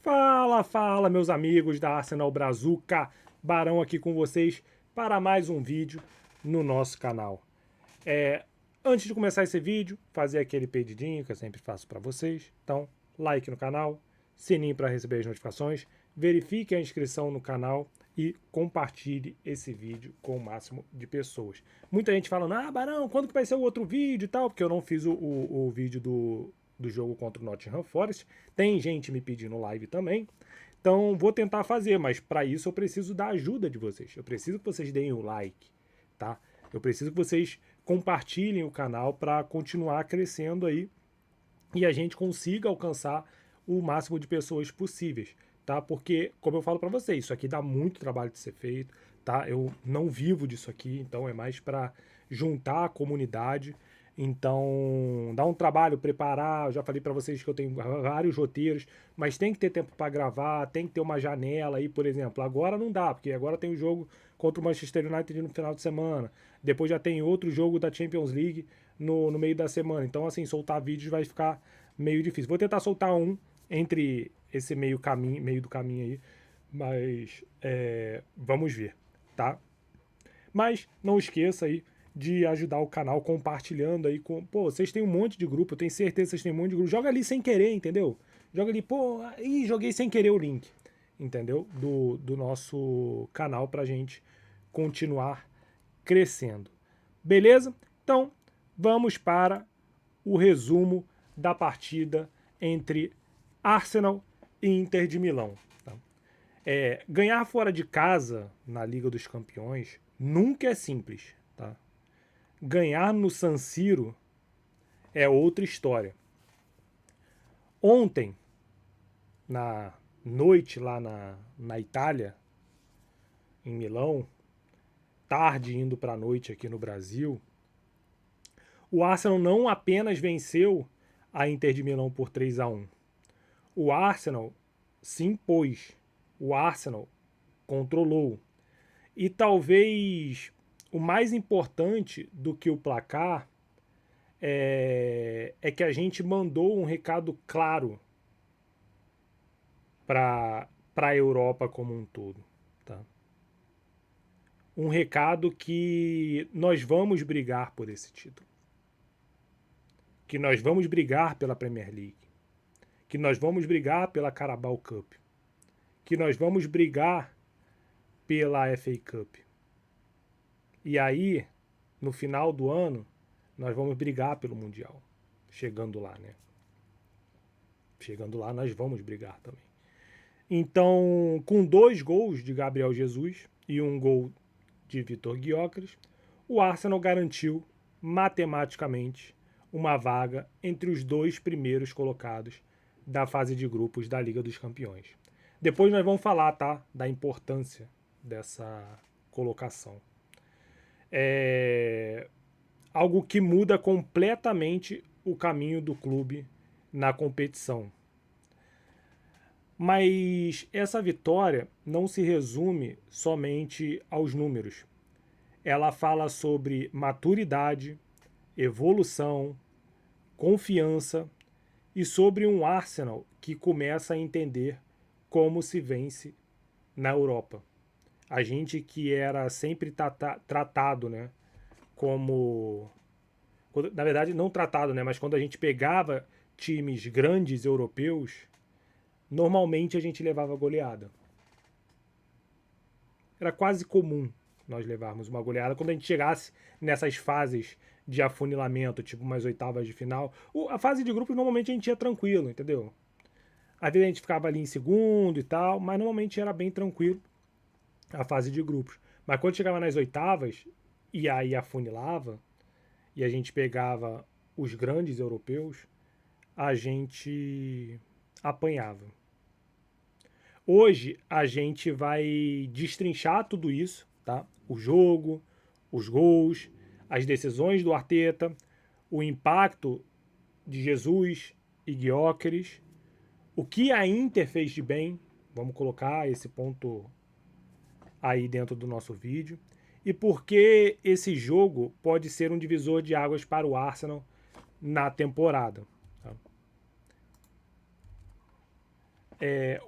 Fala, fala, meus amigos da Arsenal Brazuca, Barão aqui com vocês para mais um vídeo no nosso canal. Antes de começar esse vídeo, fazer aquele pedidinho que eu sempre faço para vocês. Então, like no canal, sininho para receber as notificações, verifique a inscrição no canal e compartilhe esse vídeo com o máximo de pessoas. Muita gente falando, Barão, quando que vai ser o outro vídeo e tal? Porque eu não fiz o vídeo do jogo contra o Nottingham Forest. Tem gente me pedindo live também. Então vou tentar fazer, mas para isso eu preciso da ajuda de vocês. Eu preciso que vocês deem o like, tá? Eu preciso que vocês compartilhem o canal para continuar crescendo aí e a gente consiga alcançar o máximo de pessoas possíveis, tá? Porque, como eu falo para vocês, isso aqui dá muito trabalho de ser feito, tá? Eu não vivo disso aqui, então é mais para juntar a comunidade. Então, dá um trabalho preparar. Eu já falei para vocês que eu tenho vários roteiros, mas tem que ter tempo para gravar, tem que ter uma janela aí, por exemplo. Agora não dá, porque agora tem o jogo contra o Manchester United no final de semana. Depois já tem outro jogo da Champions League no meio da semana. Então, assim, soltar vídeos vai ficar meio difícil. Vou tentar soltar um entre esse meio do caminho aí, mas vamos ver, tá? Mas não esqueça aí de ajudar o canal compartilhando aí com. Pô, vocês têm um monte de grupo, eu tenho certeza que vocês têm um monte de grupo. Joga ali sem querer, entendeu? Joga ali, pô, ih, joguei sem querer o link, entendeu? Do nosso canal pra gente continuar crescendo. Beleza? Então, vamos para o resumo da partida entre Arsenal e Inter de Milão. Tá? Ganhar fora de casa na Liga dos Campeões nunca é simples. Tá? Ganhar no San Siro é outra história. Ontem, na noite lá na Itália, em Milão, tarde indo para a noite aqui no Brasil, o Arsenal não apenas venceu a Inter de Milão por 3-1. O Arsenal se impôs. O Arsenal controlou. E talvez o mais importante do que o placar é que a gente mandou um recado claro para a Europa como um todo. Tá? Um recado que nós vamos brigar por esse título. Que nós vamos brigar pela Premier League. Que nós vamos brigar pela Carabao Cup. Que nós vamos brigar pela FA Cup. E aí, no final do ano, nós vamos brigar pelo Mundial. Chegando lá, né? Chegando lá, nós vamos brigar também. Então, com 2 gols de Gabriel Jesus e um gol de Vitor Gyökeres, o Arsenal garantiu matematicamente uma vaga entre os 2 primeiros colocados da fase de grupos da Liga dos Campeões. Depois nós vamos falar, tá, da importância dessa colocação. Algo que muda completamente o caminho do clube na competição. Mas essa vitória não se resume somente aos números. Ela fala sobre maturidade, evolução, confiança e sobre um Arsenal que começa a entender como se vence na Europa. A gente que era sempre tratado, né, como... Na verdade, não tratado, né, mas quando a gente pegava times grandes europeus, normalmente a gente levava goleada. Era quase comum nós levarmos uma goleada quando a gente chegasse nessas fases de afunilamento, tipo umas oitavas de final. A fase de grupos normalmente a gente ia tranquilo, entendeu? Às vezes a gente ficava ali em segundo e tal, mas normalmente era bem tranquilo a fase de grupos. Mas quando chegava nas oitavas e aí afunilava e a gente pegava os grandes europeus, a gente apanhava. Hoje a gente vai destrinchar tudo isso, tá? O jogo, os gols, as decisões do Arteta, o impacto de Jesus e Gyökeres, o que a Inter fez de bem, vamos colocar esse ponto aí dentro do nosso vídeo, e por que esse jogo pode ser um divisor de águas para o Arsenal na temporada. Tá?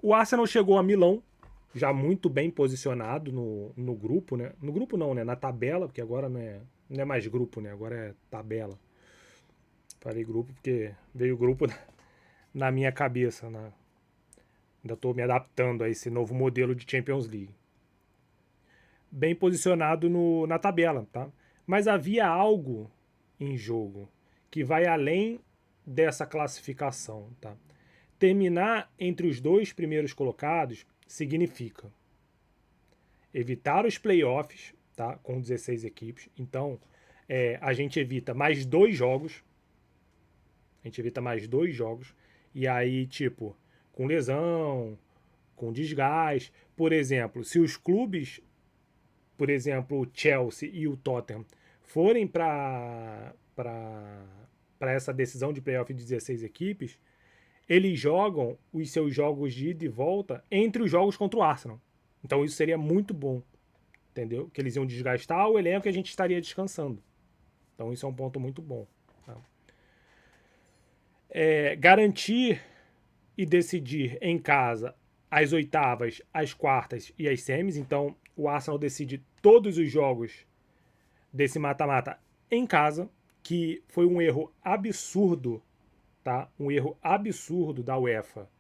O Arsenal chegou a Milão, já muito bem posicionado no grupo, né? No grupo não, né? Na tabela, porque agora não é mais grupo, né? Agora é tabela. Falei grupo porque veio o grupo na minha cabeça, né? Ainda estou me adaptando a esse novo modelo de Champions League. Bem posicionado na tabela, tá? Mas havia algo em jogo que vai além dessa classificação, tá? Terminar entre os dois primeiros colocados significa evitar os playoffs, tá? Com 16 equipes. Então, a gente evita mais 2 jogos. A gente evita mais 2 jogos. E aí, tipo, com lesão, com desgaste. Por exemplo, se os clubes, por exemplo, o Chelsea e o Tottenham, forem para essa decisão de playoff de 16 equipes, eles jogam os seus jogos de ida e volta entre os jogos contra o Arsenal. Então isso seria muito bom, entendeu? Que eles iam desgastar o elenco e a gente estaria descansando. Então isso é um ponto muito bom. Tá? Garantir e decidir em casa as oitavas, as quartas e as semis. Então o Arsenal decide todos os jogos desse mata-mata em casa, que foi um erro absurdo, tá? Um erro absurdo da UEFA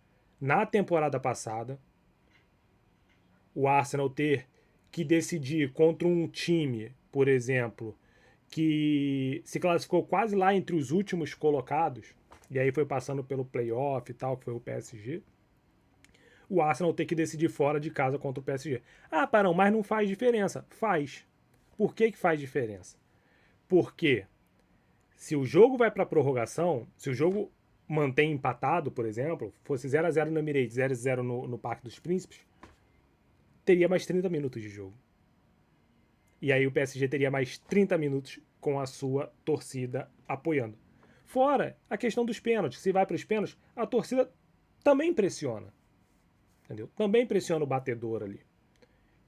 na temporada passada. O Arsenal ter que decidir contra um time, por exemplo, que se classificou quase lá entre os últimos colocados, e aí foi passando pelo playoff e tal, que foi o PSG. O Arsenal ter que decidir fora de casa contra o PSG. Ah, Parão, mas não faz diferença. Faz. Por que faz diferença? Porque se o jogo vai para prorrogação, se o jogo mantém empatado, por exemplo, fosse 0-0 no Emirates, 0-0 no Parque dos Príncipes, teria mais 30 minutos de jogo. E aí o PSG teria mais 30 minutos com a sua torcida apoiando. Fora a questão dos pênaltis. Se vai para os pênaltis, a torcida também pressiona. Entendeu? Também pressiona o batedor ali.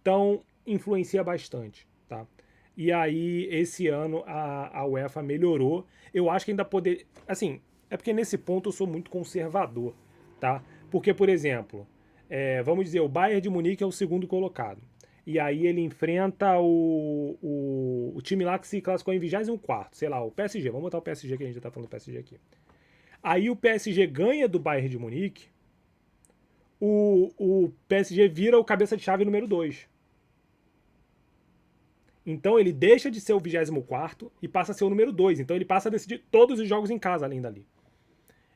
Então, influencia bastante, tá? E aí, esse ano, a UEFA melhorou. Eu acho que ainda poder... Assim, é porque nesse ponto eu sou muito conservador, tá? Porque, por exemplo, vamos dizer, o Bayern de Munique é o segundo colocado. E aí ele enfrenta o time lá que se classificou em 24º, sei lá, o PSG. Vamos botar o PSG, que a gente já tá falando do PSG aqui. Aí o PSG ganha do Bayern de Munique, o PSG vira o cabeça de chave número 2. Então ele deixa de ser o 24º e passa a ser o número 2. Então ele passa a decidir todos os jogos em casa além dali.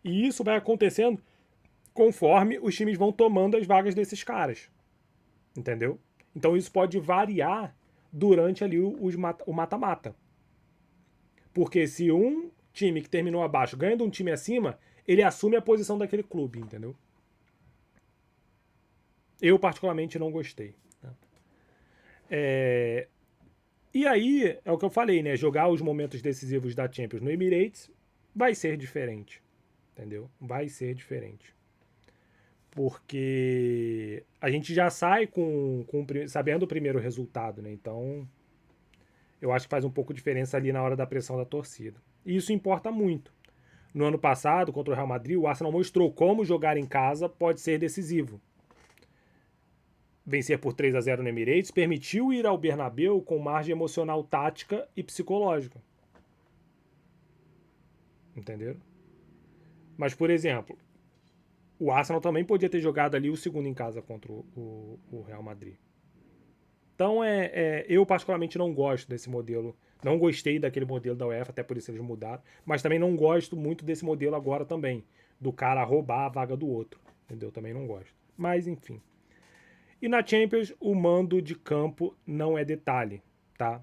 E isso vai acontecendo conforme os times vão tomando as vagas desses caras. Entendeu? Então isso pode variar durante ali o mata-mata. Porque se um time que terminou abaixo ganha de um time acima, ele assume a posição daquele clube, entendeu? Eu particularmente não gostei. E aí, é o que eu falei, né? Jogar os momentos decisivos da Champions no Emirates vai ser diferente. Entendeu? Vai ser diferente. Porque a gente já sai sabendo o primeiro resultado, né? Então, eu acho que faz um pouco de diferença ali na hora da pressão da torcida. E isso importa muito. No ano passado, contra o Real Madrid, o Arsenal mostrou como jogar em casa pode ser decisivo. Vencer por 3-0 no Emirates permitiu ir ao Bernabéu com margem emocional, tática e psicológica. Entenderam? Mas, por exemplo, o Arsenal também podia ter jogado ali o segundo em casa contra o Real Madrid. Então, eu particularmente não gosto desse modelo. Não gostei daquele modelo da UEFA, até por isso eles mudaram. Mas também não gosto muito desse modelo agora também. Do cara roubar a vaga do outro. Entendeu? Também não gosto. Mas, enfim. E na Champions, o mando de campo não é detalhe, tá?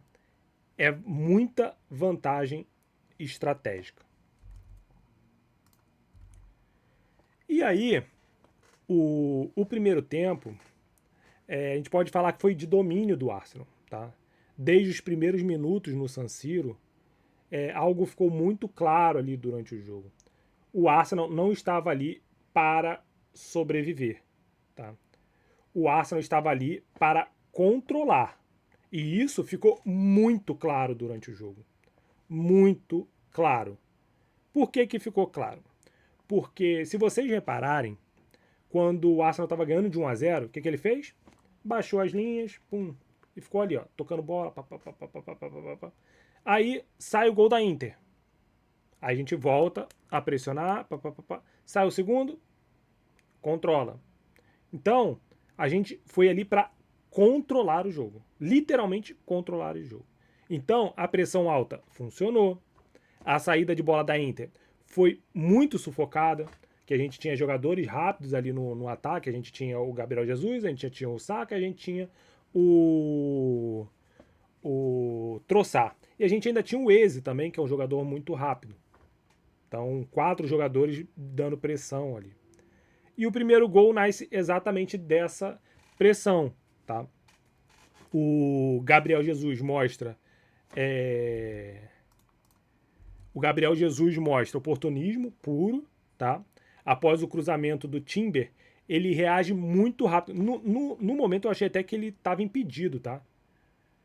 É muita vantagem estratégica. E aí, o primeiro tempo, a gente pode falar que foi de domínio do Arsenal, tá? Desde os primeiros minutos no San Siro, algo ficou muito claro ali durante o jogo. O Arsenal não estava ali para sobreviver, tá? O Arsenal estava ali para controlar. E isso ficou muito claro durante o jogo. Muito claro. Por que ficou claro? Porque, se vocês repararem, quando o Arsenal estava ganhando de 1-0, o que ele fez? Baixou as linhas, pum, e ficou ali, ó, tocando bola. Pá, pá, pá, pá, pá, pá, pá, pá, pá. Aí sai o gol da Inter. Aí a gente volta a pressionar, pá, pá, pá, pá. Sai o segundo, controla. Então, a gente foi ali para controlar o jogo. Literalmente controlar o jogo. Então, a pressão alta funcionou. A saída de bola da Inter foi muito sufocada, que a gente tinha jogadores rápidos ali no ataque. A gente tinha o Gabriel Jesus, a gente tinha o Saka, a gente tinha o Trossard. E a gente ainda tinha o Eze também, que é um jogador muito rápido. Então, 4 jogadores dando pressão ali. E o primeiro gol nasce exatamente dessa pressão, tá? O Gabriel Jesus mostra o Gabriel Jesus mostra oportunismo puro, tá? Após o cruzamento do Timber, ele reage muito rápido. No momento eu achei até que ele estava impedido, tá?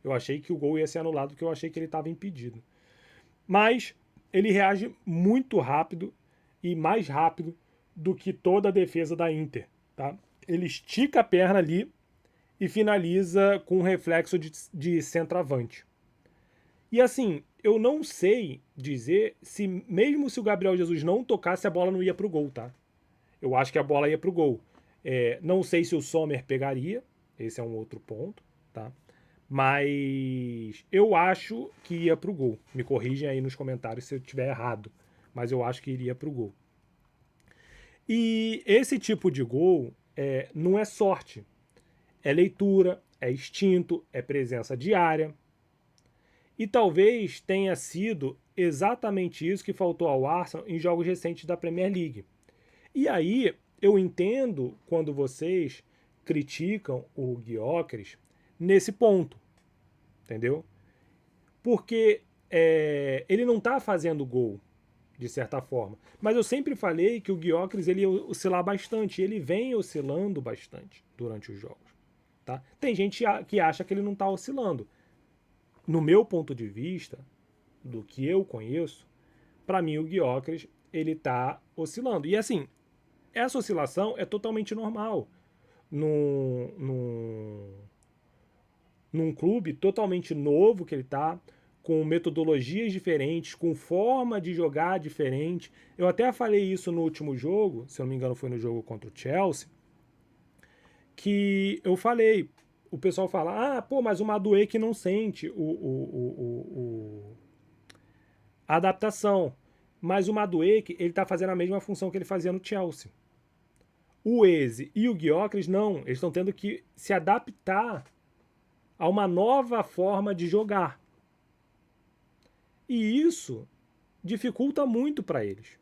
Eu achei que o gol ia ser anulado porque eu achei que ele estava impedido. Mas ele reage muito rápido e mais rápido do que toda a defesa da Inter, tá? Ele estica a perna ali e finaliza com um reflexo de centroavante. E assim, eu não sei dizer se, mesmo se o Gabriel Jesus não tocasse, a bola não ia pro gol, tá? Eu acho que a bola ia pro gol. Não sei se o Sommer pegaria, esse é um outro ponto, tá? Mas eu acho que ia pro gol. Me corrigem aí nos comentários se eu estiver errado, mas eu acho que iria pro gol. E esse tipo de gol não é sorte, é leitura, é instinto, é presença diária. E talvez tenha sido exatamente isso que faltou ao Arsenal em jogos recentes da Premier League. E aí eu entendo quando vocês criticam o Gyökeres nesse ponto, entendeu? Porque ele não está fazendo gol, de certa forma. Mas eu sempre falei que o Gyökeres ele ia oscilar bastante, ele vem oscilando bastante durante os jogos. Tá? Tem gente que acha que ele não está oscilando. No meu ponto de vista, do que eu conheço, para mim o Gyökeres ele está oscilando. E assim, essa oscilação é totalmente normal num clube totalmente novo que ele está, com metodologias diferentes, com forma de jogar diferente. Eu até falei isso no último jogo, se eu não me engano foi no jogo contra o Chelsea, que eu falei, o pessoal fala, pô, mas o Madueke não sente a adaptação. Mas o Madueke, ele tá fazendo a mesma função que ele fazia no Chelsea. O Eze e o Gyökeres não, eles estão tendo que se adaptar a uma nova forma de jogar. E isso dificulta muito para eles.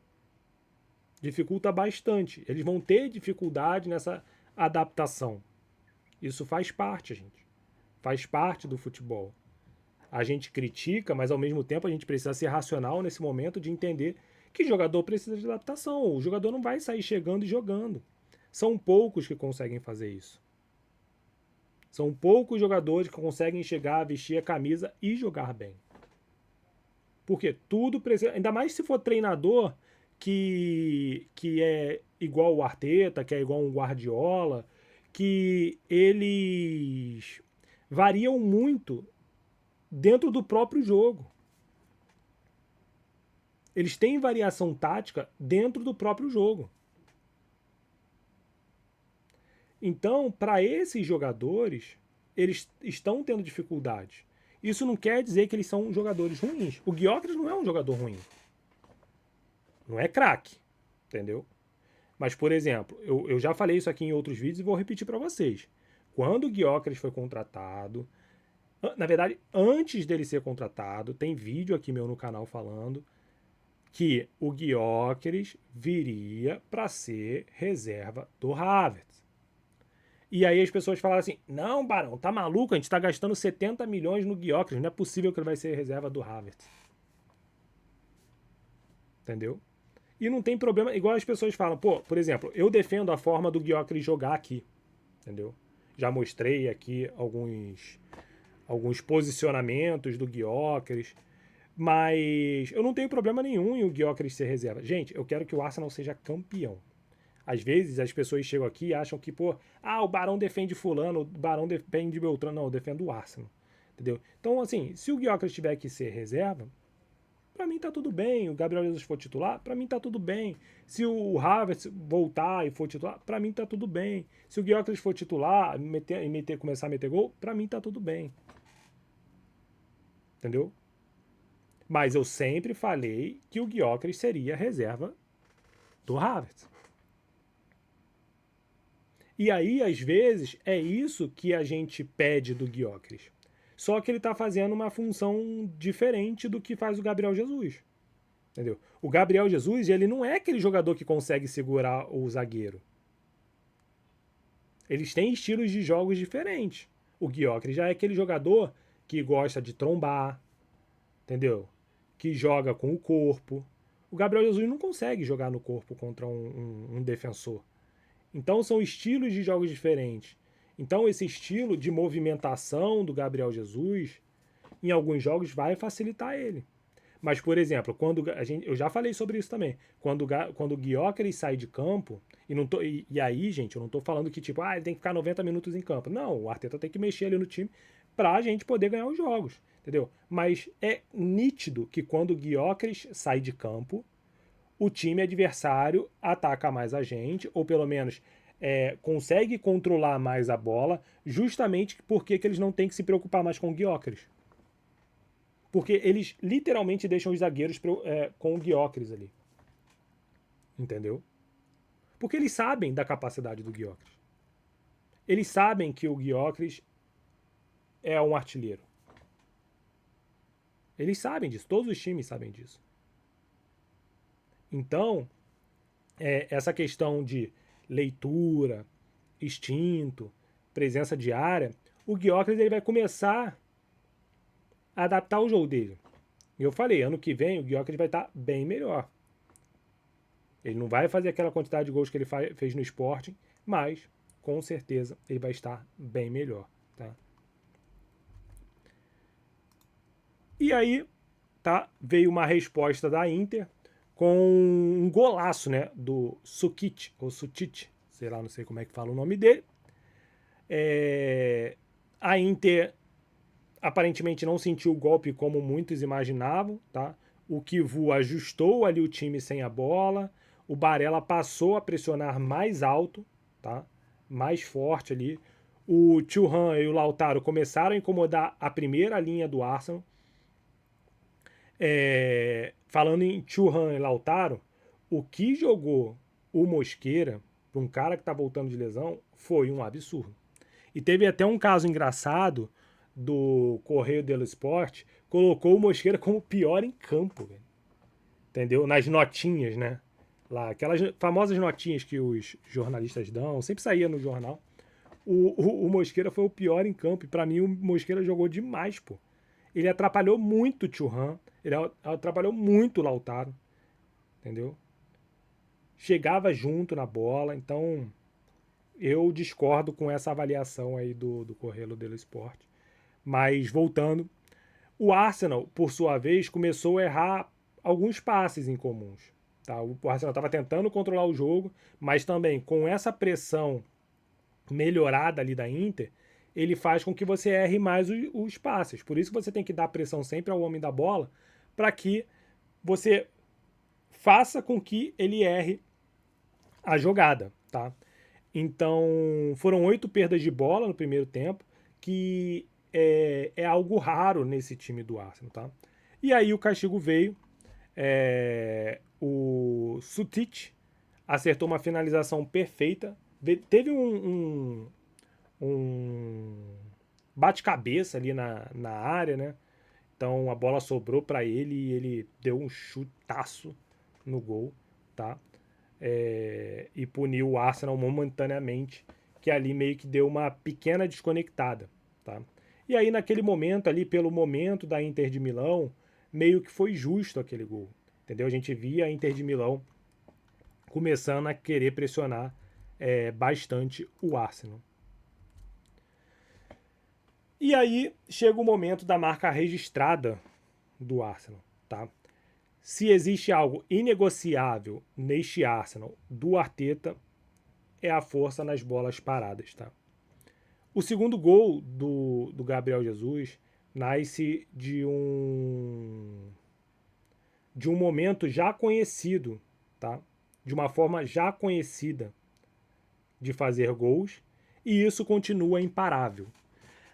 Dificulta bastante. Eles vão ter dificuldade nessa adaptação. Isso faz parte, gente. Faz parte do futebol. A gente critica, mas ao mesmo tempo a gente precisa ser racional nesse momento de entender que jogador precisa de adaptação. O jogador não vai sair chegando e jogando. São poucos que conseguem fazer isso. São poucos jogadores que conseguem chegar, vestir a camisa e jogar bem. Porque tudo precisa. Ainda mais se for treinador que é igual o Arteta, que é igual um Guardiola, que eles variam muito dentro do próprio jogo. Eles têm variação tática dentro do próprio jogo. Então, para esses jogadores, eles estão tendo dificuldade. Isso não quer dizer que eles são jogadores ruins. O Gyökeres não é um jogador ruim. Não é craque, entendeu? Mas, por exemplo, eu já falei isso aqui em outros vídeos e vou repetir para vocês. Quando o Gyökeres foi contratado, na verdade, antes dele ser contratado, tem vídeo aqui meu no canal falando que o Gyökeres viria para ser reserva do Havertz. E aí as pessoas falaram assim, não, Barão, tá maluco? A gente tá gastando 70 milhões no Gyökeres, não é possível que ele vai ser reserva do Havertz. Entendeu? E não tem problema, igual as pessoas falam, pô, por exemplo, eu defendo a forma do Gyökeres jogar aqui, entendeu? Já mostrei aqui alguns posicionamentos do Gyökeres, mas eu não tenho problema nenhum em o Gyökeres ser reserva. Gente, eu quero que o Arsenal seja campeão. Às vezes as pessoas chegam aqui e acham que, pô, o Barão defende fulano, o Barão defende Beltrano. Não, eu defendo o Arsenal. Entendeu? Então, assim, se o Gyökeres tiver que ser reserva, pra mim tá tudo bem. O Gabriel Jesus for titular, pra mim tá tudo bem. Se o Havertz voltar e for titular, pra mim tá tudo bem. Se o Gyökeres for titular e começar a meter gol, pra mim tá tudo bem. Entendeu? Mas eu sempre falei que o Gyökeres seria a reserva do Havertz. E aí, às vezes, é isso que a gente pede do Gyökeres. Só que ele está fazendo uma função diferente do que faz o Gabriel Jesus. Entendeu? O Gabriel Jesus, ele não é aquele jogador que consegue segurar o zagueiro. Eles têm estilos de jogos diferentes. O Gyökeres já é aquele jogador que gosta de trombar, entendeu? Que joga com o corpo. O Gabriel Jesus não consegue jogar no corpo contra um defensor. Então são estilos de jogos diferentes. Então esse estilo de movimentação do Gabriel Jesus, em alguns jogos, vai facilitar ele. Mas, por exemplo, eu já falei sobre isso também. Quando o Gyökeres sai de campo, e aí, gente, eu não tô falando que tipo, ele tem que ficar 90 minutos em campo. Não, o Arteta tem que mexer ali no time pra gente poder ganhar os jogos, entendeu? Mas é nítido que quando o Gyökeres sai de campo, o time adversário ataca mais a gente, ou pelo menos consegue controlar mais a bola, justamente porque que eles não têm que se preocupar mais com o Gyökeres. Porque eles literalmente deixam os zagueiros com o Gyökeres ali. Entendeu? Porque eles sabem da capacidade do Gyökeres. Eles sabem que o Gyökeres é um artilheiro. Eles sabem disso, todos os times sabem disso. Então, essa questão de leitura, instinto, presença diária, o Gyökeres ele vai começar a adaptar o jogo dele. E eu falei, ano que vem o Gyökeres vai estar bem melhor. Ele não vai fazer aquela quantidade de gols que ele fez no Sporting, mas com certeza ele vai estar bem melhor. Tá? E aí veio uma resposta da Inter com um golaço, né, do Sukic, ou Sutic, sei lá, não sei como é que fala o nome dele. A Inter aparentemente não sentiu o golpe como muitos imaginavam, tá? O Kivu ajustou ali o time sem a bola, o Barella passou a pressionar mais alto, tá? Mais forte ali. O Thuram e o Lautaro começaram a incomodar a primeira linha do Arsenal. Falando em Thuram e Lautaro, o que jogou o Mosquera para um cara que está voltando de lesão foi um absurdo. E teve até um caso engraçado do Correio dello Sport, colocou o Mosquera como pior em campo, velho. Entendeu? Nas notinhas, né? Lá, aquelas famosas notinhas que os jornalistas dão, sempre saía no jornal. O Mosquera foi o pior em campo. E pra mim o Mosquera jogou demais, pô. Ele atrapalhou muito o Thuram, ele atrapalhou muito o Lautaro, entendeu? Chegava junto na bola, então eu discordo com essa avaliação aí do Correio dello Sport. Mas voltando, o Arsenal, por sua vez, começou a errar alguns passes incomuns. Tá? O Arsenal estava tentando controlar o jogo, mas também com essa pressão melhorada ali da Inter, ele faz com que você erre mais os passes. Por isso que você tem que dar pressão sempre ao homem da bola, para que você faça com que ele erre a jogada. Tá? Então, foram 8 perdas de bola no primeiro tempo, que é algo raro nesse time do Arsenal. Tá? E aí o castigo veio. O Sutic acertou uma finalização perfeita. Teve um bate-cabeça ali na área, né? Então a bola sobrou para ele e ele deu um chutaço no gol, tá? E puniu o Arsenal momentaneamente, que ali meio que deu uma pequena desconectada, tá? E aí naquele momento ali, pelo momento da Inter de Milão, meio que foi justo aquele gol, entendeu? A gente via a Inter de Milão começando a querer pressionar bastante o Arsenal. E aí chega o momento da marca registrada do Arsenal, tá? Se existe algo inegociável neste Arsenal do Arteta, é a força nas bolas paradas, tá? O segundo gol do Gabriel Jesus nasce de um momento já conhecido, tá? De uma forma já conhecida de fazer gols, e isso continua imparável.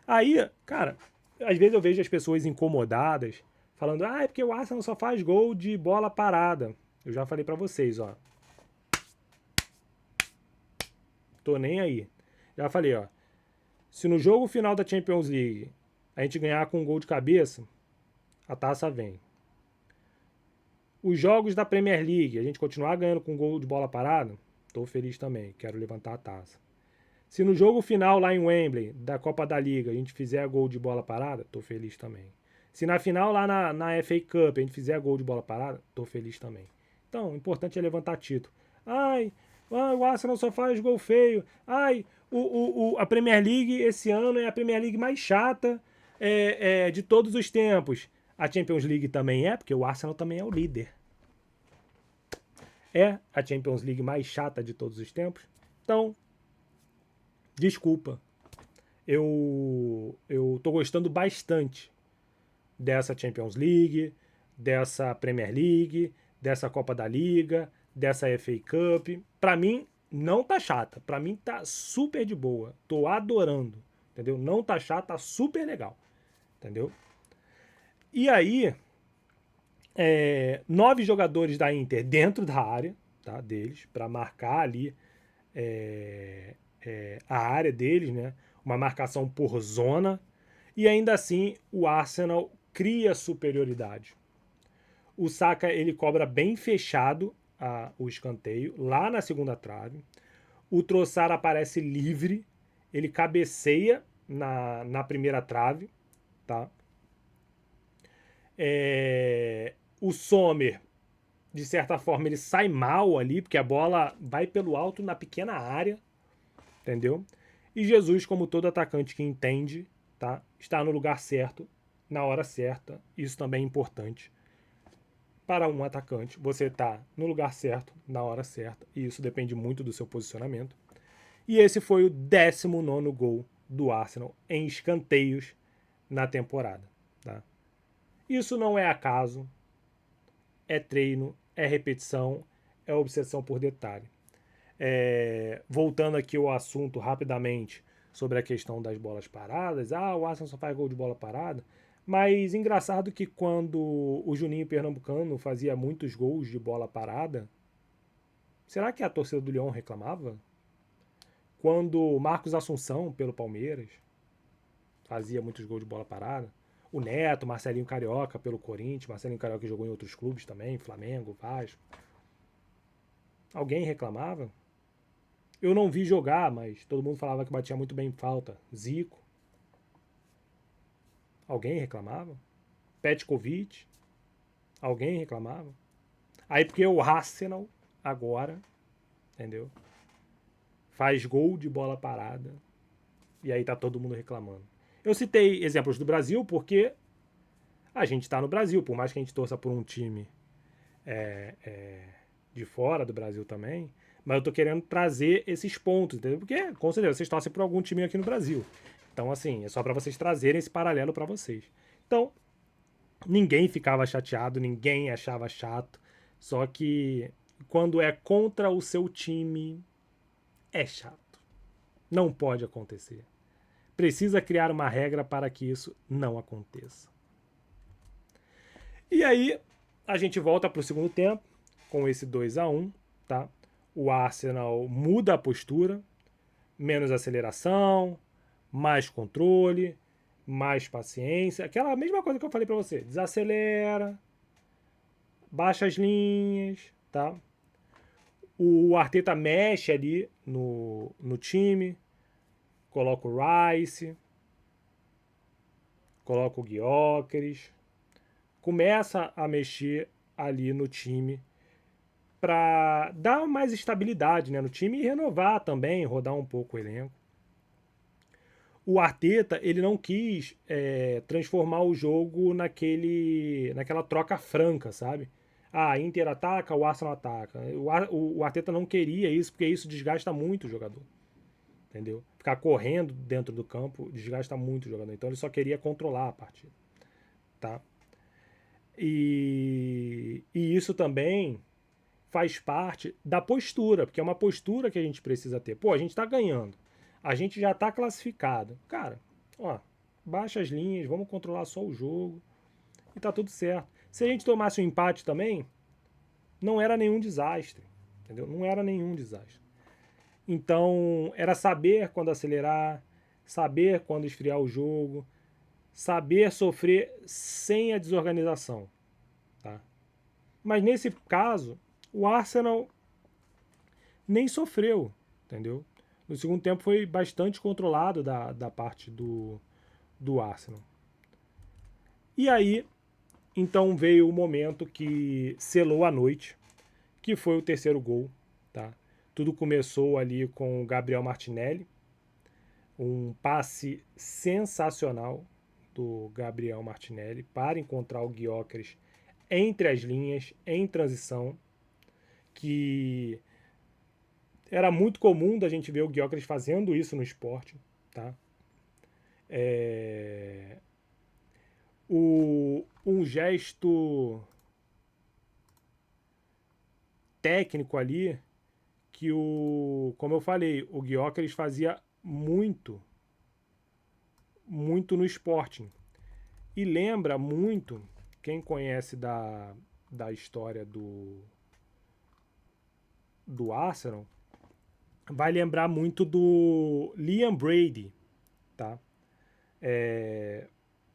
Aí, cara, às vezes eu vejo as pessoas incomodadas falando: "Ah, é porque o Arsenal só faz gol de bola parada". Eu já falei pra vocês, ó. Tô nem aí. Já falei, ó. Se no jogo final da Champions League a gente ganhar com um gol de cabeça, a taça vem. Os jogos da Premier League, a gente continuar ganhando com gol de bola parada, tô feliz também, quero levantar a taça. Se no jogo final lá em Wembley, da Copa da Liga, a gente fizer gol de bola parada, tô feliz também. Se na final lá na FA Cup a gente fizer gol de bola parada, tô feliz também. Então, o importante é levantar título. O Arsenal só faz gol feio. A Premier League esse ano é a Premier League mais chata de todos os tempos. A Champions League também é, porque o Arsenal também é o líder. É a Champions League mais chata de todos os tempos. Então, desculpa. Eu tô gostando bastante dessa Champions League, dessa Premier League, dessa Copa da Liga, dessa FA Cup. Pra mim, não tá chata. Pra mim, tá super de boa. Tô adorando. Entendeu? Não tá chata, tá super legal. Entendeu? E aí, 9 jogadores da Inter dentro da área, tá, deles, para marcar ali a área deles, né? Uma marcação por zona. E ainda assim, o Arsenal cria superioridade. O Saka, ele cobra bem fechado o escanteio, lá na segunda trave. O Trossard aparece livre, ele cabeceia na primeira trave, tá? O Sommer, de certa forma, ele sai mal ali, porque a bola vai pelo alto na pequena área, entendeu? E Jesus, como todo atacante que entende, tá, está no lugar certo, na hora certa. Isso também é importante. Para um atacante, você está no lugar certo, na hora certa, e isso depende muito do seu posicionamento. E esse foi o 19º gol do Arsenal em escanteios na temporada. Tá? Isso não é acaso, é treino, é repetição, é obsessão por detalhe. Voltando aqui ao assunto rapidamente sobre a questão das bolas paradas. O Arsenal só faz gol de bola parada. Mas engraçado que quando o Juninho Pernambucano fazia muitos gols de bola parada, será que a torcida do Leão reclamava? Quando o Marcos Assunção, pelo Palmeiras, fazia muitos gols de bola parada, o Neto, Marcelinho Carioca pelo Corinthians, Marcelinho Carioca jogou em outros clubes também, Flamengo, Vasco. Alguém reclamava? Eu não vi jogar, mas todo mundo falava que batia muito bem em falta. Zico. Alguém reclamava? Petkovic. Alguém reclamava? Aí porque o Arsenal agora, entendeu? Faz gol de bola parada. E aí tá todo mundo reclamando. Eu citei exemplos do Brasil porque a gente tá no Brasil. Por mais que a gente torça por um time de fora do Brasil também. Mas eu tô querendo trazer esses pontos, entendeu? Porque, com certeza, vocês torcem por algum time aqui no Brasil. Então, assim, é só para vocês trazerem esse paralelo para vocês. Então, ninguém ficava chateado, ninguém achava chato. Só que quando é contra o seu time, é chato. Não pode acontecer. Precisa criar uma regra para que isso não aconteça. E aí, a gente volta para o segundo tempo, com esse 2-1, tá? O Arsenal muda a postura, menos aceleração, mais controle, mais paciência. Aquela mesma coisa que eu falei para você. Desacelera, baixa as linhas, tá? O Arteta mexe ali no time, coloca o Rice, coloca o Gyökeres, começa a mexer ali no time para dar mais estabilidade, né, no time e renovar também, rodar um pouco o elenco. O Arteta, ele não quis transformar o jogo naquela troca franca, sabe? Ah, a Inter ataca, o Arsenal ataca. O Arteta não queria isso, porque isso desgasta muito o jogador. Entendeu? Ficar correndo dentro do campo desgasta muito o jogador. Então ele só queria controlar a partida. Tá? E isso também faz parte da postura, porque é uma postura que a gente precisa ter. Pô, a gente tá ganhando. A gente já tá classificado. Cara, ó, baixa as linhas, vamos controlar só o jogo e tá tudo certo. Se a gente tomasse um empate também, não era nenhum desastre, entendeu? Não era nenhum desastre. Então, era saber quando acelerar, saber quando esfriar o jogo, saber sofrer sem a desorganização, tá? Mas nesse caso, o Arsenal nem sofreu, entendeu? No segundo tempo foi bastante controlado da parte do Arsenal. E aí, então veio o momento que selou a noite, que foi o terceiro gol, tá? Tudo começou ali com o Gabriel Martinelli, um passe sensacional do Gabriel Martinelli para encontrar o Gyökeres entre as linhas, em transição, que era muito comum da gente ver o Gyökeres fazendo isso no esporte, tá? Um gesto técnico ali que como eu falei, o Gyökeres fazia muito no Sporting. E lembra muito, quem conhece da história do Arsenal, vai lembrar muito do Liam Brady, tá?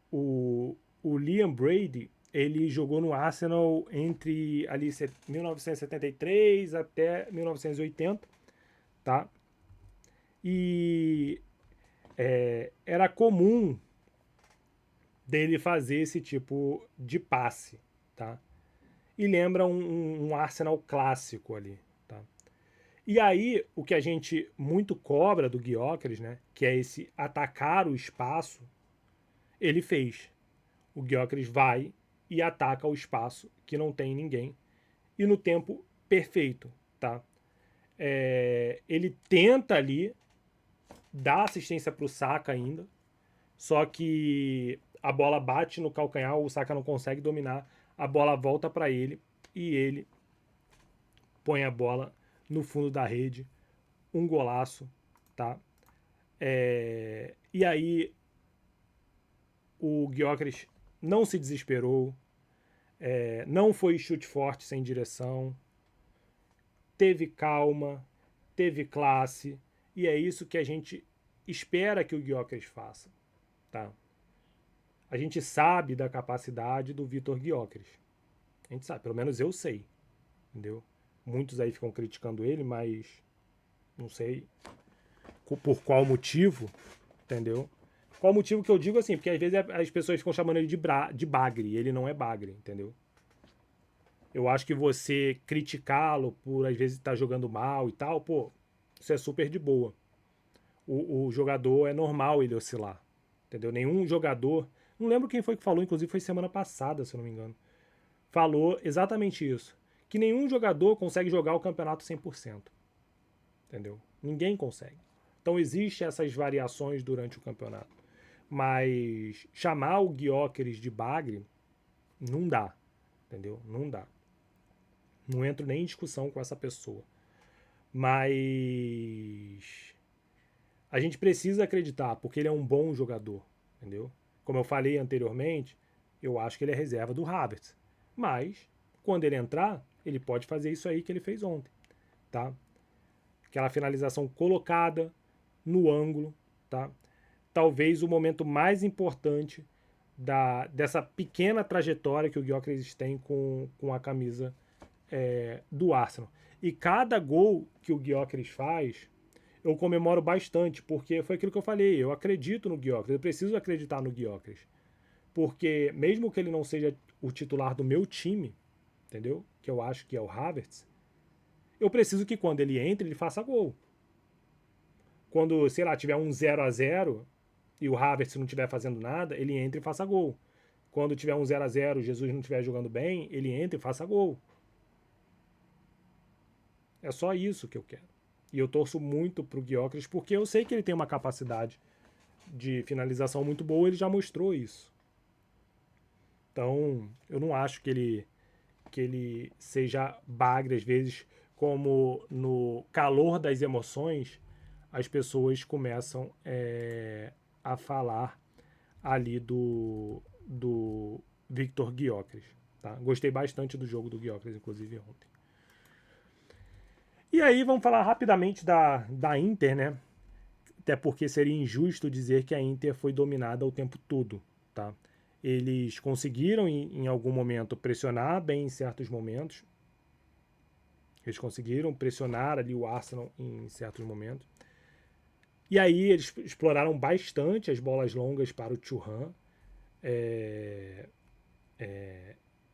O Liam Brady, ele jogou no Arsenal entre ali 1973 até 1980, tá? E era comum dele fazer esse tipo de passe, tá? E lembra um Arsenal clássico ali, tá? E aí, o que a gente muito cobra do Gyökeres, né, que é esse atacar o espaço, ele fez. O Gyökeres vai e ataca o espaço que não tem ninguém e no tempo perfeito, tá? Ele tenta ali dar assistência para o Saka ainda, só que a bola bate no calcanhar, o Saka não consegue dominar, a bola volta para ele e ele põe a bola no fundo da rede, um golaço, tá? E aí o Gyökeres não se desesperou, não foi chute forte sem direção, teve calma, teve classe, e é isso que a gente espera que o Gyökeres faça, tá? A gente sabe da capacidade do Vitor Gyökeres. A gente sabe, pelo menos eu sei, entendeu? Muitos aí ficam criticando ele, mas não sei por qual motivo, entendeu? Qual motivo que eu digo assim? Porque às vezes as pessoas ficam chamando ele de bagre, e ele não é bagre, entendeu? Eu acho que você criticá-lo por às vezes estar jogando mal e tal, pô, isso é super de boa. O jogador é normal ele oscilar, entendeu? Nenhum jogador, não lembro quem foi que falou, inclusive foi semana passada, se eu não me engano, falou exatamente isso, que nenhum jogador consegue jogar o campeonato 100%, entendeu? Ninguém consegue. Então existem essas variações durante o campeonato. Mas chamar o Gyökeres de bagre não dá, entendeu? Não dá. Não entro nem em discussão com essa pessoa. Mas a gente precisa acreditar, porque ele é um bom jogador, entendeu? Como eu falei anteriormente, eu acho que ele é reserva do Havertz. Mas, quando ele entrar, ele pode fazer isso aí que ele fez ontem, tá? Aquela finalização colocada no ângulo, tá? Talvez o momento mais importante dessa pequena trajetória que o Gyökeres tem com a camisa do Arsenal. E cada gol que o Gyökeres faz, eu comemoro bastante, porque foi aquilo que eu falei, eu acredito no Gyökeres, eu preciso acreditar no Gyökeres. Porque mesmo que ele não seja o titular do meu time, entendeu? Que eu acho que é o Havertz, eu preciso que quando ele entre, ele faça gol. Quando, sei lá, tiver um 0-0 e o Havertz não estiver fazendo nada, ele entra e faça gol. Quando tiver um 0-0, Jesus não estiver jogando bem, ele entra e faça gol. É só isso que eu quero. E eu torço muito pro Gyökeres porque eu sei que ele tem uma capacidade de finalização muito boa, ele já mostrou isso. Então, eu não acho que ele seja bagre às vezes, como no calor das emoções as pessoas começam a falar ali do Victor Gyökeres. Tá? Gostei bastante do jogo do Gyökeres, inclusive, ontem. E aí, vamos falar rapidamente da Inter, né? Até porque seria injusto dizer que a Inter foi dominada o tempo todo, tá? Eles conseguiram, em algum momento, pressionar bem em certos momentos. Eles conseguiram pressionar ali o Arsenal em certos momentos. E aí eles exploraram bastante as bolas longas para o Thuram.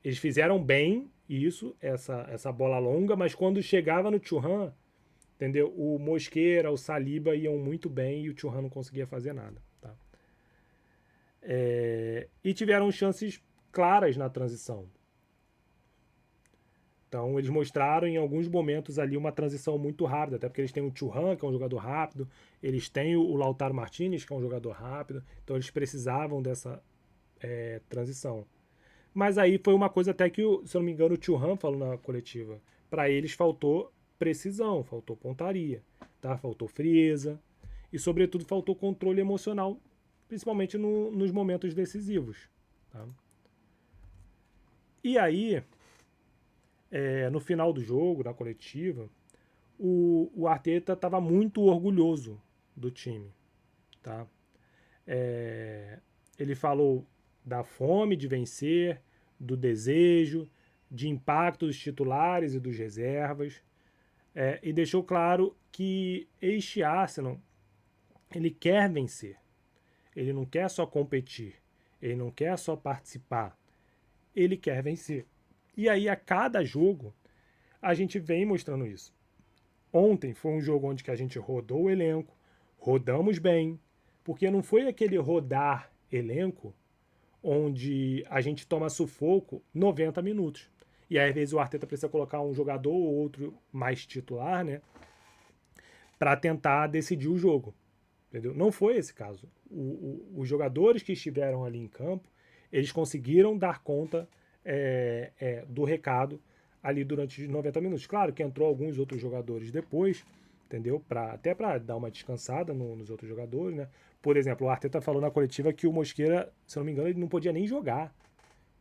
Eles fizeram bem isso, essa bola longa, mas quando chegava no Thuram, entendeu? O Mosquera, o Saliba iam muito bem e o Thuram não conseguia fazer nada. Tá? E tiveram chances claras na transição. Então eles mostraram em alguns momentos ali uma transição muito rápida, até porque eles têm o Thuram, que é um jogador rápido, eles têm o Lautaro Martinez, que é um jogador rápido, então eles precisavam dessa transição. Mas aí foi uma coisa até que, se eu não me engano, o Thuram falou na coletiva, para eles faltou precisão, faltou pontaria, tá? Faltou frieza e, sobretudo, faltou controle emocional, principalmente nos momentos decisivos. Tá? E aí, no final do jogo, na coletiva, o Arteta estava muito orgulhoso do time. Tá? Ele falou da fome de vencer, do desejo, de impacto dos titulares e dos reservas, e deixou claro que este Arsenal ele quer vencer, ele não quer só competir, ele não quer só participar, ele quer vencer. E aí a cada jogo a gente vem mostrando isso. Ontem foi um jogo onde que a gente rodou o elenco, rodamos bem, porque não foi aquele rodar elenco onde a gente toma sufoco 90 minutos. E aí, às vezes, o Arteta precisa colocar um jogador ou outro mais titular, né? Para tentar decidir o jogo. Entendeu? Não foi esse caso. Os jogadores que estiveram ali em campo, eles conseguiram dar conta do recado ali durante os 90 minutos. Claro que entrou alguns outros jogadores depois, entendeu? Até para dar uma descansada nos outros jogadores, né? Por exemplo, o Arteta falou na coletiva que o Mosquera, se não me engano, ele não podia nem jogar,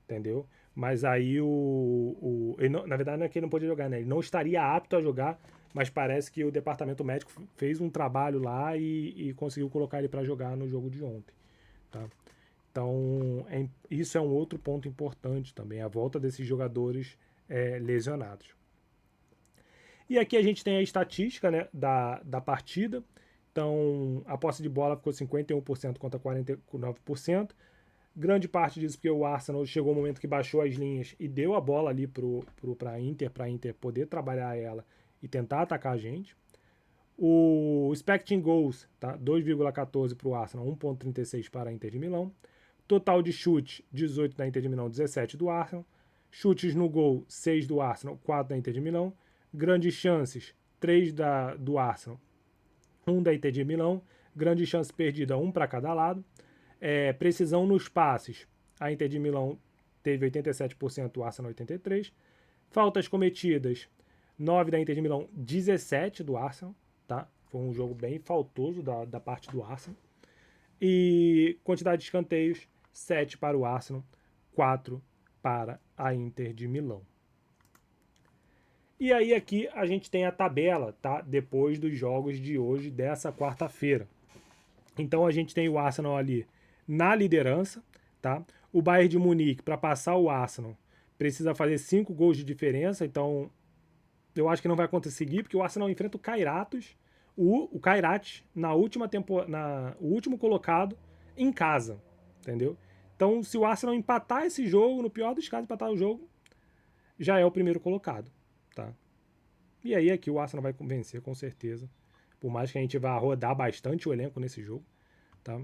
entendeu? Mas aí ele não, na verdade não é que ele não podia jogar, né? Ele não estaria apto a jogar, mas parece que o departamento médico fez um trabalho lá e conseguiu colocar ele para jogar no jogo de ontem, tá? Então, isso é um outro ponto importante também, a volta desses jogadores lesionados. E aqui a gente tem a estatística, né, da partida. Então, a posse de bola ficou 51% contra 49%. Grande parte disso porque o Arsenal chegou um momento que baixou as linhas e deu a bola ali para a Inter poder trabalhar ela e tentar atacar a gente. O expecting goals, tá? 2,14 para o Arsenal, 1,36 para a Inter de Milão. Total de chute, 18 da Inter de Milão, 17 do Arsenal. Chutes no gol, 6 do Arsenal, 4 da Inter de Milão. Grandes chances, 3 do Arsenal, 1 da Inter de Milão. Grande chance perdida, 1 para cada lado. Precisão nos passes, a Inter de Milão teve 87%, o Arsenal 83%. Faltas cometidas, 9 da Inter de Milão, 17 do Arsenal. Tá? Foi um jogo bem faltoso da parte do Arsenal. E quantidade de escanteios, 7 para o Arsenal, 4 para a Inter de Milão. E aí aqui a gente tem a tabela, tá? Depois dos jogos de hoje, dessa quarta-feira. Então a gente tem o Arsenal ali na liderança, tá? O Bayern de Munique, para passar o Arsenal, precisa fazer 5 gols de diferença, então eu acho que não vai conseguir, porque o Arsenal enfrenta o Kairatsos, o Kairat na última temporada, o último colocado em casa, entendeu? Então, se o Arsenal empatar esse jogo, no pior dos casos, empatar o jogo, já é o primeiro colocado, tá? E aí aqui o Arsenal vai vencer com certeza, por mais que a gente vá rodar bastante o elenco nesse jogo, tá?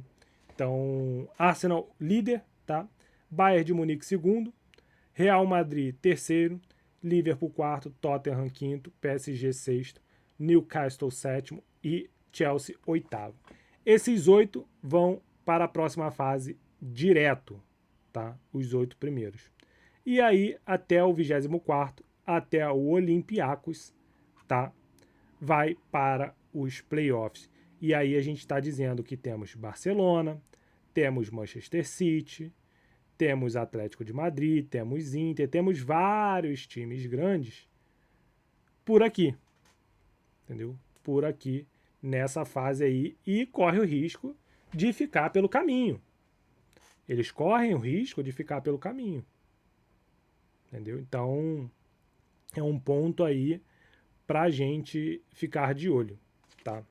Então, Arsenal líder, tá? Bayern de Munique segundo, Real Madrid terceiro Liverpool quarto, Tottenham quinto, PSG sexto, Newcastle sétimo e Chelsea oitavo. Esses 8 vão para a próxima fase direto, tá? Os 8 primeiros. E aí, até o 24º, até o Olympiacos, tá? Vai para os playoffs. E aí a gente está dizendo que temos Barcelona, temos Manchester City, temos Atlético de Madrid, temos Inter, temos vários times grandes por aqui, entendeu? Por aqui, nessa fase aí, e corre o risco de ficar pelo caminho. Eles correm o risco de ficar pelo caminho, entendeu? Então, é um ponto aí para a gente ficar de olho, tá?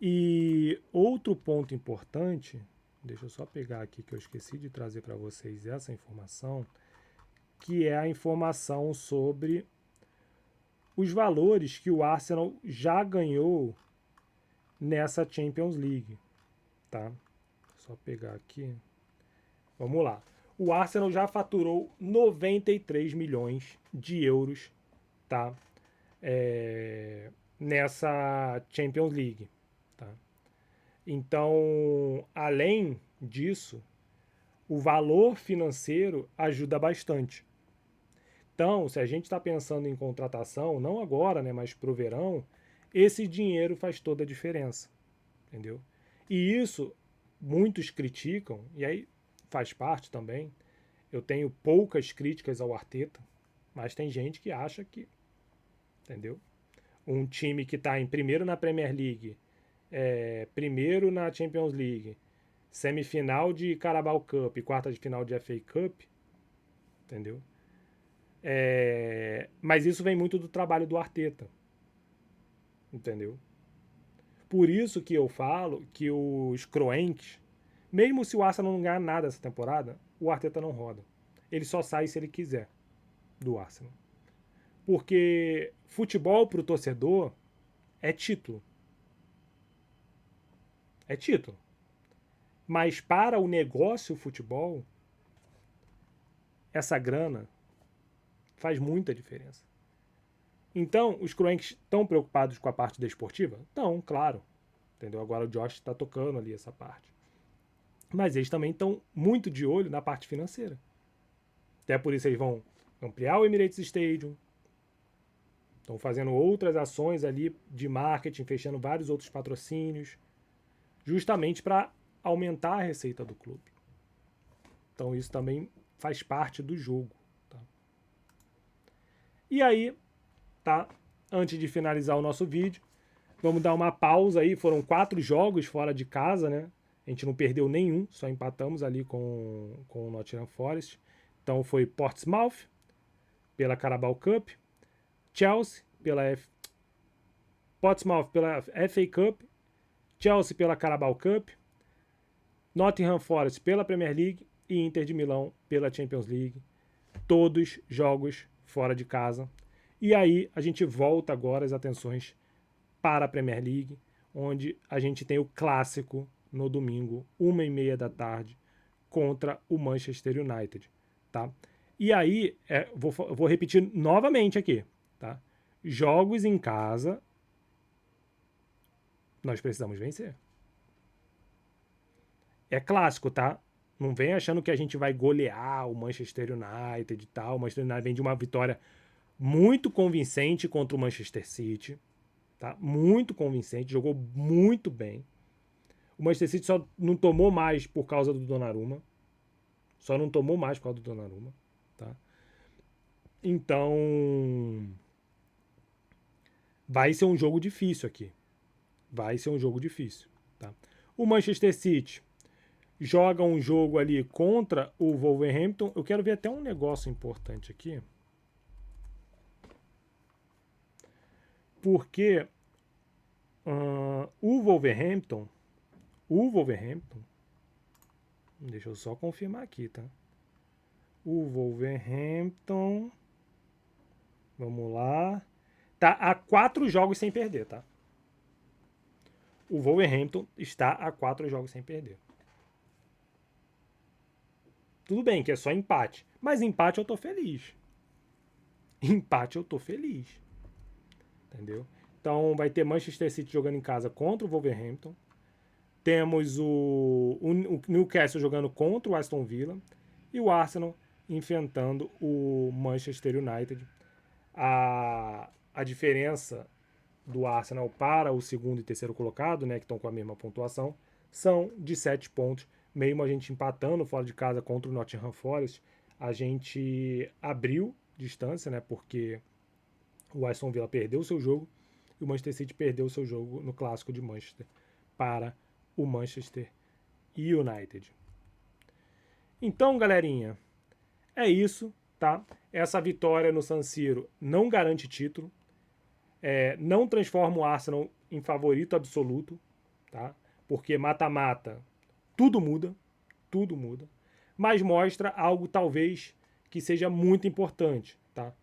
E outro ponto importante, deixa eu só pegar aqui que eu esqueci de trazer para vocês essa informação, que é a informação sobre os valores que o Arsenal já ganhou nessa Champions League, tá? Só pegar aqui. Vamos lá. O Arsenal já faturou 93 milhões de euros, tá? Nessa Champions League, tá? Então, além disso, o valor financeiro ajuda bastante. Então, se a gente está pensando em contratação, não agora, né, mas para o verão, esse dinheiro faz toda a diferença, entendeu? E isso muitos criticam, e aí faz parte também. Eu tenho poucas críticas ao Arteta, mas tem gente que acha que, entendeu? Um time que está em primeiro na Premier League, primeiro na Champions League, semifinal de Carabao Cup e quarta de final de FA Cup, entendeu? Mas isso vem muito do trabalho do Arteta, entendeu? Por isso que eu falo que os Kroenke, mesmo se o Arsenal não ganhar nada essa temporada, o Arteta não roda. Ele só sai se ele quiser do Arsenal. Porque futebol para o torcedor é título. É título. Mas para o negócio futebol, essa grana faz muita diferença. Então, os Kroenke estão preocupados com a parte desportiva? Estão, claro. Entendeu? Agora o Josh está tocando ali essa parte. Mas eles também estão muito de olho na parte financeira. Até por isso eles vão ampliar o Emirates Stadium, estão fazendo outras ações ali de marketing, fechando vários outros patrocínios, justamente para aumentar a receita do clube. Então isso também faz parte do jogo. Tá? E aí, tá? Antes de finalizar o nosso vídeo, vamos dar uma pausa aí. Foram 4 jogos fora de casa, né? A gente não perdeu nenhum, só empatamos ali com o Nottingham Forest. Então foi Portsmouth pela Carabao Cup, Chelsea pela Portsmouth pela FA Cup, Chelsea pela Carabao Cup, Nottingham Forest pela Premier League e Inter de Milão pela Champions League. Todos jogos fora de casa. E aí a gente volta agora as atenções para a Premier League, onde a gente tem o clássico no domingo, 1h30 da tarde, contra o Manchester United, tá? E aí, vou repetir novamente aqui, tá? Jogos em casa, nós precisamos vencer. É clássico, tá? Não vem achando que a gente vai golear o Manchester United e tal. O Manchester United vem de uma vitória muito convincente contra o Manchester City, tá? Muito convincente, jogou muito bem. O Manchester City só não tomou mais por causa do Donnarumma. Só não tomou mais por causa do Donnarumma, tá? Então, vai ser um jogo difícil aqui. Vai ser um jogo difícil, tá? O Manchester City joga um jogo ali contra o Wolverhampton. Eu quero ver até um negócio importante aqui. Porque o Wolverhampton, deixa eu só confirmar aqui, tá? O Wolverhampton, vamos lá, tá a 4 jogos sem perder, tá? O Wolverhampton está a 4 jogos sem perder. Tudo bem que é só empate, mas empate eu tô feliz. Empate eu tô feliz. Entendeu? Então vai ter Manchester City jogando em casa contra o Wolverhampton. Temos o Newcastle jogando contra o Aston Villa. E o Arsenal enfrentando o Manchester United. A diferença do Arsenal para o segundo e terceiro colocado, né, que estão com a mesma pontuação, são de 7 pontos. Mesmo a gente empatando fora de casa contra o Nottingham Forest, a gente abriu distância, né, porque o Aston Villa perdeu o seu jogo e o Manchester City perdeu o seu jogo no Clássico de Manchester para o Manchester United. Então, galerinha, é isso, tá? Essa vitória no San Siro não garante título, não transforma o Arsenal em favorito absoluto, tá? Porque mata-mata, tudo muda, mas mostra algo talvez que seja muito importante, tá?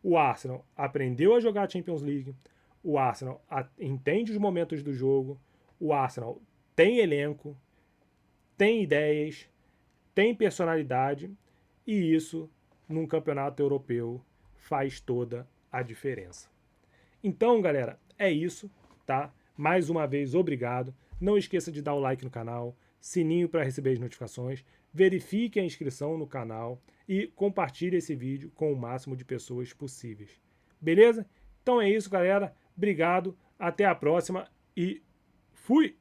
O Arsenal aprendeu a jogar a Champions League, o Arsenal entende os momentos do jogo, o Arsenal tem elenco, tem ideias, tem personalidade, e isso, num campeonato europeu, faz toda a diferença. Então, galera, é isso, tá? Mais uma vez, obrigado. Não esqueça de dar o like no canal, sininho para receber as notificações, verifique a inscrição no canal e compartilhe esse vídeo com o máximo de pessoas possíveis. Beleza? Então é isso, galera. Obrigado, até a próxima e fui!